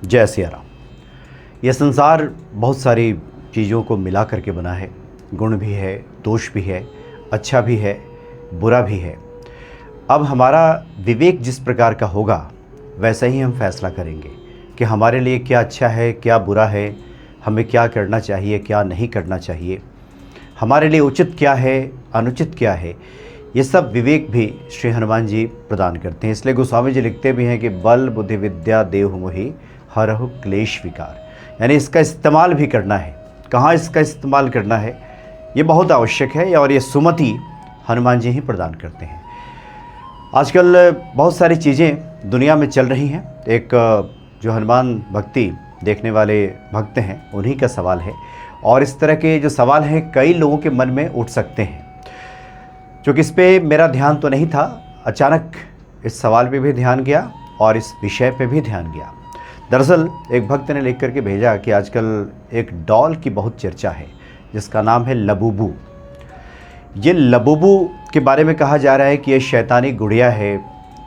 जय सिया राम। यह संसार बहुत सारी चीज़ों को मिला करके बना है। गुण भी है, दोष भी है, अच्छा भी है, बुरा भी है। अब हमारा विवेक जिस प्रकार का होगा वैसा ही हम फैसला करेंगे कि हमारे लिए क्या अच्छा है, क्या बुरा है, हमें क्या करना चाहिए, क्या नहीं करना चाहिए, हमारे लिए उचित क्या है, अनुचित क्या है। ये सब विवेक भी श्री हनुमान जी प्रदान करते हैं। इसलिए गोस्वामी जी लिखते भी हैं कि बल बुद्धि विद्या देहु मोहि हरहु क्लेश विकार, यानी इसका इस्तेमाल भी करना है। कहाँ इसका इस्तेमाल करना है ये बहुत आवश्यक है और ये सुमति हनुमान जी ही प्रदान करते हैं। आजकल बहुत सारी चीज़ें दुनिया में चल रही हैं। एक जो हनुमान भक्ति देखने वाले भक्त हैं उन्हीं का सवाल है, और इस तरह के जो सवाल हैं कई लोगों के मन में उठ सकते हैं। क्योंकि इस पे मेरा ध्यान तो नहीं था, अचानक इस सवाल पे भी ध्यान गया और इस विषय पे भी ध्यान गया। दरअसल एक भक्त ने लिख करके भेजा कि आजकल एक डॉल की बहुत चर्चा है जिसका नाम है लबूबू। ये लबूबू के बारे में कहा जा रहा है कि ये शैतानी गुड़िया है,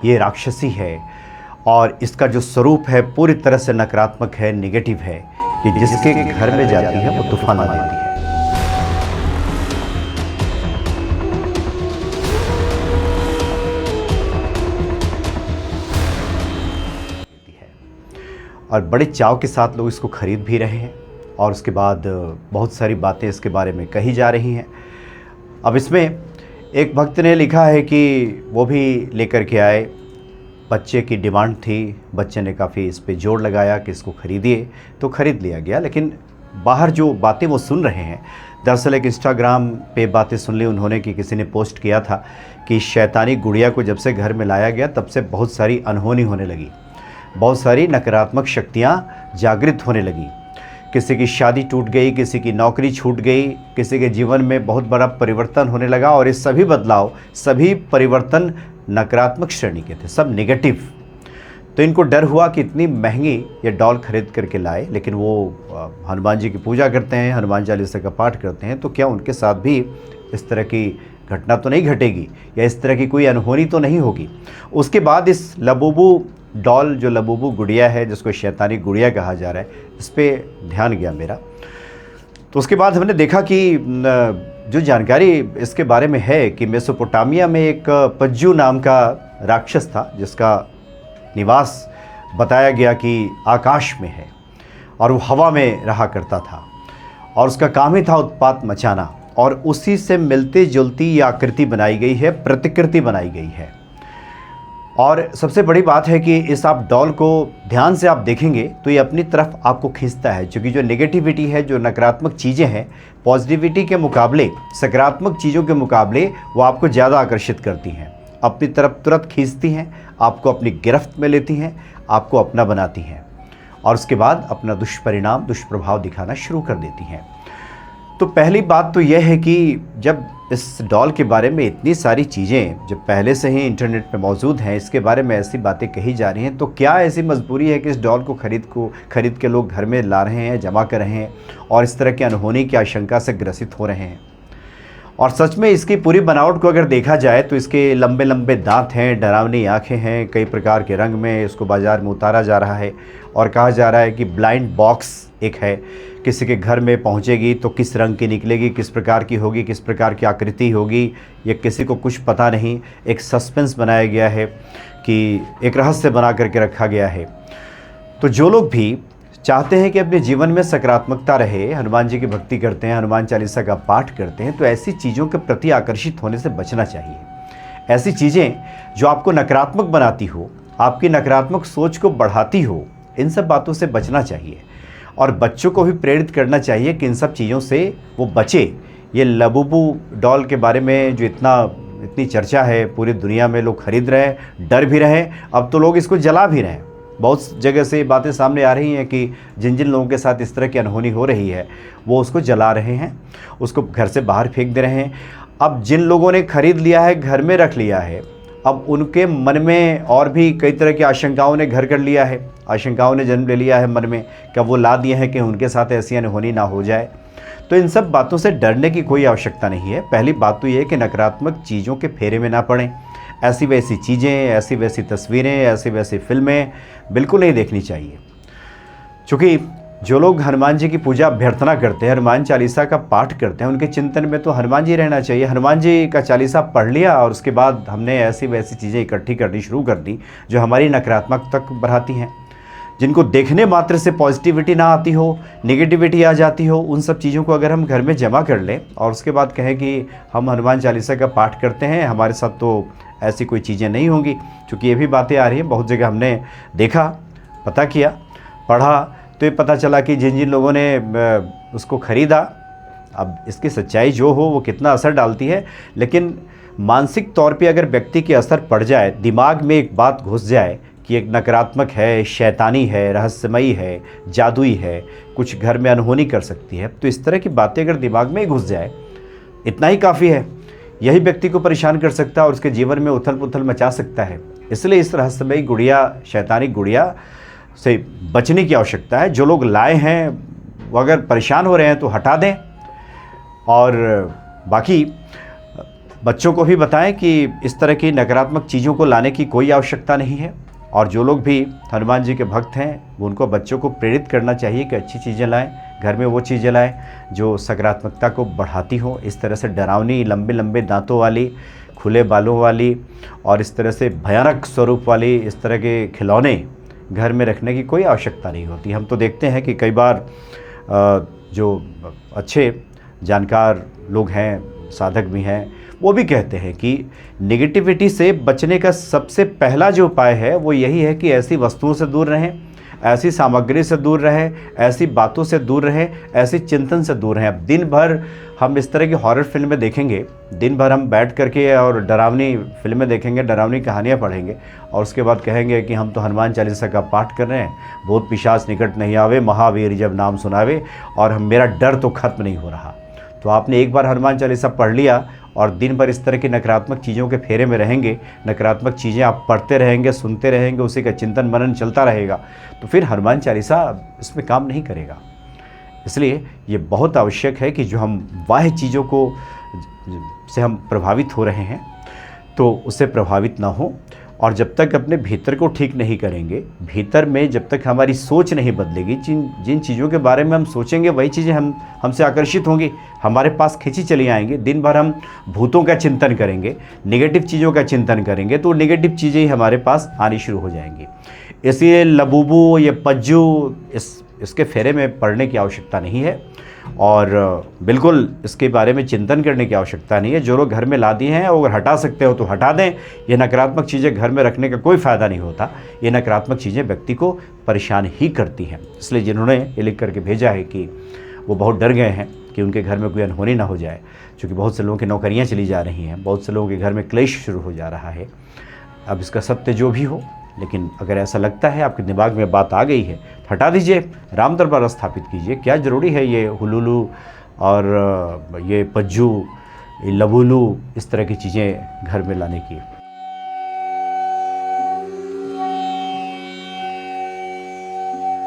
ये राक्षसी है, और इसका जो स्वरूप है पूरी तरह से नकारात्मक है, नेगेटिव है, कि जिसके घर में जाती है वो तूफान ला देती है। और बड़े चाव के साथ लोग इसको खरीद भी रहे हैं और उसके बाद बहुत सारी बातें इसके बारे में कही जा रही हैं। अब इसमें एक भक्त ने लिखा है कि वो भी लेकर के आए, बच्चे की डिमांड थी, बच्चे ने काफ़ी इस पे जोर लगाया कि इसको खरीदिए, तो ख़रीद लिया गया। लेकिन बाहर जो बातें वो सुन रहे हैं, दरअसल एक इंस्टाग्राम पे बातें सुन ली उन्होंने कि किसी ने पोस्ट किया था कि शैतानी गुड़िया को जब से घर में लाया गया तब से बहुत सारी अनहोनी होने लगी, बहुत सारी नकारात्मक शक्तियाँ जागृत होने लगी। किसी की शादी टूट गई, किसी की नौकरी छूट गई, किसी के जीवन में बहुत बड़ा परिवर्तन होने लगा, और ये सभी बदलाव, सभी परिवर्तन नकारात्मक श्रेणी के थे, सब नेगेटिव। तो इनको डर हुआ कि इतनी महंगी ये डॉल खरीद करके लाए, लेकिन वो हनुमान जी की पूजा करते हैं, हनुमान चालीसा का पाठ करते हैं, तो क्या उनके साथ भी इस तरह की घटना तो नहीं घटेगी या इस तरह की कोई अनहोनी तो नहीं होगी। उसके बाद इस लबूबू डॉल, जो लबूबू गुड़िया है जिसको शैतानी गुड़िया कहा जा रहा है, इस पर ध्यान गया मेरा। तो उसके बाद हमने देखा कि जो जानकारी इसके बारे में है कि मेसोपोटामिया में एक पज्जू नाम का राक्षस था जिसका निवास बताया गया कि आकाश में है और वो हवा में रहा करता था, और उसका काम ही था उत्पात मचाना, और उसी से मिलती जुलती ये आकृति बनाई गई है, प्रतिकृति बनाई गई है। और सबसे बड़ी बात है कि इस आप डॉल को ध्यान से आप देखेंगे तो ये अपनी तरफ आपको खींचता है, क्योंकि जो नेगेटिविटी है, जो नकारात्मक चीज़ें हैं, पॉजिटिविटी के मुकाबले, सकारात्मक चीज़ों के मुकाबले वो आपको ज़्यादा आकर्षित करती हैं, अपनी तरफ तुरंत खींचती हैं, आपको अपनी गिरफ्त में लेती हैं, आपको अपना बनाती हैं, और उसके बाद अपना दुष्परिणाम, दुष्प्रभाव दिखाना शुरू कर देती हैं। तो पहली बात तो यह है कि जब इस डॉल के बारे में इतनी सारी चीज़ें जो पहले से ही इंटरनेट पे मौजूद हैं, इसके बारे में ऐसी बातें कही जा रही हैं, तो क्या ऐसी मजबूरी है कि इस डॉल को खरीद के लोग घर में ला रहे हैं, जमा कर रहे हैं, और इस तरह की अनहोनी की आशंका से ग्रसित हो रहे हैं। और सच में इसकी पूरी बनावट को अगर देखा जाए तो इसके लंबे लंबे दांत हैं, डरावनी आँखें हैं, कई प्रकार के रंग में इसको बाज़ार में उतारा जा रहा है, और कहा जा रहा है कि ब्लाइंड बॉक्स एक है, किसी के घर में पहुंचेगी तो किस रंग की निकलेगी, किस प्रकार की होगी, किस प्रकार की आकृति होगी, ये किसी को कुछ पता नहीं। एक सस्पेंस बनाया गया है कि एक रहस्य बना करके रखा गया है। तो जो लोग भी चाहते हैं कि अपने जीवन में सकारात्मकता रहे, हनुमान जी की भक्ति करते हैं, हनुमान चालीसा का पाठ करते हैं, तो ऐसी चीज़ों के प्रति आकर्षित होने से बचना चाहिए। ऐसी चीज़ें जो आपको नकारात्मक बनाती हो, आपकी नकारात्मक सोच को बढ़ाती हो, इन सब बातों से बचना चाहिए, और बच्चों को भी प्रेरित करना चाहिए कि इन सब चीज़ों से वो बचे। ये लबूबू डॉल के बारे में जो इतनी चर्चा है, पूरी दुनिया में लोग खरीद रहे हैं, डर भी रहे हैं, अब तो लोग इसको जला भी रहे हैं। बहुत जगह से बातें सामने आ रही हैं कि जिन जिन लोगों के साथ इस तरह की अनहोनी हो रही है वो उसको जला रहे हैं, उसको घर से बाहर फेंक दे रहे हैं। अब जिन लोगों ने खरीद लिया है, घर में रख लिया है, अब उनके मन में और भी कई तरह की आशंकाओं ने घर कर लिया है, आशंकाओं ने जन्म ले लिया है मन में, क्या वो ला दिए हैं कि उनके साथ ऐसी अनहोनी ना हो जाए। तो इन सब बातों से डरने की कोई आवश्यकता नहीं है। पहली बात तो ये है कि नकारात्मक चीज़ों के फेरे में ना पड़ें। ऐसी वैसी चीज़ें, ऐसी वैसी तस्वीरें, ऐसी वैसी फिल्में बिल्कुल नहीं देखनी चाहिए। चूँकि जो लोग हनुमान जी की पूजा अभ्यर्थना करते हैं, हनुमान चालीसा का पाठ करते हैं, उनके चिंतन में तो हनुमान जी रहना चाहिए। हनुमान जी का चालीसा पढ़ लिया और उसके बाद हमने ऐसी वैसी चीज़ें इकट्ठी करनी शुरू कर दी जो हमारी नकारात्मकता को बढ़ाती हैं, जिनको देखने मात्र से पॉजिटिविटी ना आती हो, नेगेटिविटी आ जाती हो। उन सब चीज़ों को अगर हम घर में जमा कर लें और उसके बाद कहें कि हम हनुमान चालीसा का पाठ करते हैं, हमारे साथ तो ऐसी कोई चीज़ें नहीं होंगी। क्योंकि ये भी बातें आ रही हैं, बहुत जगह हमने देखा, पता किया, पढ़ा, तो ये पता चला कि जिन जिन लोगों ने उसको ख़रीदा, अब इसकी सच्चाई जो हो वो कितना असर डालती है, लेकिन मानसिक तौर पे अगर व्यक्ति के असर पड़ जाए, दिमाग में एक बात घुस जाए कि एक नकारात्मक है, शैतानी है, रहस्यमयी है, जादुई है, कुछ घर में अनहोनी कर सकती है, तो इस तरह की बातें अगर दिमाग में घुस जाए, इतना ही काफ़ी है। यही व्यक्ति को परेशान कर सकता है और उसके जीवन में उथल पुथल मचा सकता है। इसलिए इस रहस्यमयी गुड़िया, शैतानी गुड़िया से बचने की आवश्यकता है। जो लोग लाए हैं वो अगर परेशान हो रहे हैं तो हटा दें, और बाकी बच्चों को भी बताएं कि इस तरह की नकारात्मक चीज़ों को लाने की कोई आवश्यकता नहीं है। और जो लोग भी हनुमान जी के भक्त हैं, वो उनको बच्चों को प्रेरित करना चाहिए कि अच्छी चीज़ें लाएं, घर में वो चीज़ें लाएं जो सकारात्मकता को बढ़ाती हो। इस तरह से डरावनी, लंबे लंबे दांतों वाली, खुले बालों वाली और इस तरह से भयानक स्वरूप वाली इस तरह के खिलौने घर में रखने की कोई आवश्यकता नहीं होती। हम तो देखते हैं कि कई बार जो अच्छे जानकार लोग हैं, साधक भी हैं, वो भी कहते हैं कि नेगेटिविटी से बचने का सबसे पहला जो उपाय है वो यही है कि ऐसी वस्तुओं से दूर रहें, ऐसी सामग्री से दूर रहें, ऐसी बातों से दूर रहें, ऐसी चिंतन से दूर रहें। अब दिन भर हम इस तरह की हॉरर फिल्में देखेंगे, दिन भर हम बैठ करके और डरावनी फिल्में देखेंगे, डरावनी कहानियाँ पढ़ेंगे और उसके बाद कहेंगे कि हम तो हनुमान चालीसा का पाठ कर रहे हैं, भूत पिशाच निकट नहीं आवे, महावीर जब नाम सुनावे, और मेरा डर तो खत्म नहीं हो रहा। तो आपने एक बार हनुमान चालीसा पढ़ लिया और दिन भर इस तरह की नकारात्मक चीज़ों के फेरे में रहेंगे, नकारात्मक चीज़ें आप पढ़ते रहेंगे, सुनते रहेंगे, उसी का चिंतन मनन चलता रहेगा, तो फिर हनुमान चालीसा इसमें काम नहीं करेगा। इसलिए ये बहुत आवश्यक है कि जो हम बाह्य चीज़ों को से हम प्रभावित हो रहे हैं तो उससे प्रभावित ना हो। और जब तक अपने भीतर को ठीक नहीं करेंगे, भीतर में जब तक हमारी सोच नहीं बदलेगी, जिन चीज़ों के बारे में हम सोचेंगे वही चीज़ें हमसे आकर्षित होंगी, हमारे पास खींची चली आएंगी। दिन भर हम भूतों का चिंतन करेंगे, नेगेटिव चीज़ों का चिंतन करेंगे, तो नेगेटिव चीज़ें ही हमारे पास आनी शुरू हो जाएंगी। इसलिए लबूबू, ये पज्जू, इसके फेरे में पड़ने की आवश्यकता नहीं है और बिल्कुल इसके बारे में चिंतन करने की आवश्यकता नहीं है। जो लोग घर में ला दिए हैं अगर हटा सकते हो तो हटा दें। ये नकारात्मक चीज़ें घर में रखने का कोई फ़ायदा नहीं होता, ये नकारात्मक चीज़ें व्यक्ति को परेशान ही करती हैं। इसलिए जिन्होंने ये लिख करके भेजा है कि वो बहुत डर गए हैं कि उनके घर में कोई अनहोनी ना हो जाए, क्योंकि बहुत से लोगों की नौकरियाँ चली जा रही हैं, बहुत से लोगों के घर में क्लेश शुरू हो जा रहा है। अब इसका सत्य जो भी हो, लेकिन अगर ऐसा लगता है आपके दिमाग में बात आ गई है तो हटा दीजिए, राम दरबार स्थापित कीजिए। क्या ज़रूरी है ये हुलुलू और ये पज्जू, ये लबुलू, इस तरह की चीज़ें घर में लाने की।